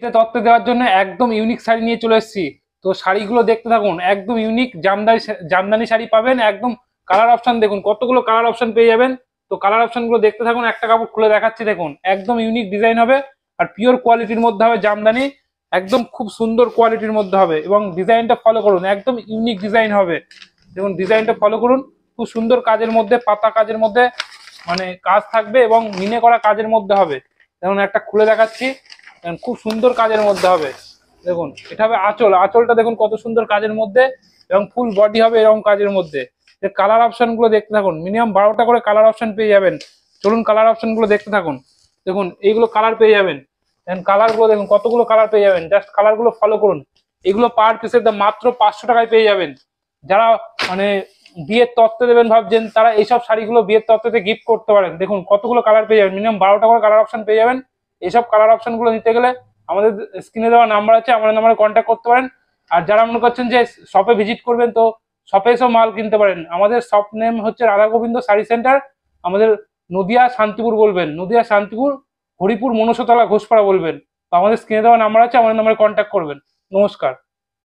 এটা তত্ত্ব দেওয়ার জন্য একদম ইউনিক শাড়ি নিয়ে চলে এসেছি। তো শাড়িগুলো দেখতে থাকুন, একদম ইউনিক জামদানি শাড়ি পাবেন। একদম কালার অপশন দেখুন, কতগুলো কালার অপশন পেয়ে যাবেন। তো কালার অপশন গুলো দেখতে থাকুন, একটা কাপড় খুলে দেখাচ্ছি। দেখুন একদম ইউনিক ডিজাইন হবে আর পিওর কোয়ালিটির মধ্যে হবে জামদানি। একদম খুব সুন্দর কোয়ালিটির মধ্যে হবে এবং ডিজাইনটা ফলো করুন, একদম ইউনিক ডিজাইন হবে। দেখুন ডিজাইনটা ফলো করুন, খুব সুন্দর কাজের মধ্যে, পাতা কাজের মধ্যে মানে কাজ থাকবে এবং মিনে করা কাজের মধ্যে হবে। যেমন একটা খুলে দেখাচ্ছি, খুব সুন্দর কাজের মধ্যে হবে। দেখুন এটা হবে আঁচল, আঁচলটা দেখুন কত সুন্দর কাজের মধ্যে এবং ফুল বডি হবে এরকম কাজের মধ্যে। কালার অপশন গুলো দেখতে থাকুন, মিনিমাম 12টা করে কালার অপশন পেয়ে যাবেন। চলুন কালার অপশন গুলো দেখতে থাকুন। দেখুন এইগুলো কালার পেয়ে যাবেন, কালার গুলো দেখুন কতগুলো কালার পেয়ে যাবেন। জাস্ট কালার গুলো ফলো করুন। এগুলো পার পিসের দাম মাত্র 500 টাকায় পেয়ে যাবেন। যারা মানে বিয়ের তত্ত্ব দেবেন ভাবছেন, তারা এইসব শাড়িগুলো বিয়ের তত্ত্বতে গিফট করতে পারেন। দেখুন কতগুলো কালার পেয়ে যাবেন, মিনিমাম 12টা করে কালার অপশন পেয়ে যাবেন। এইসব কালার অপশন গুলো নিতে গেলে আমাদের স্ক্রিনে দেওয়া নাম্বার আছে, আমাদের নাম্বারে কন্ট্যাক্ট করতে পারেন। আর যারা মনে করছেন যে শপে ভিজিট করবেন, তো শপে এসেও মাল কিনতে পারেন। আমাদের শপ নেম হচ্ছে রাধা গোবিন্দ শাড়ি সেন্টার। আমাদের নদিয়া শান্তিপুর বলবেন, নদিয়া শান্তিপুর, হরিপুর মনসাতলা ঘোষপাড়া বলবেন। তো আমাদের স্ক্রিনে দেওয়া নাম্বার আছে, আমাদের নাম্বারে কন্ট্যাক্ট করবেন। নমস্কার।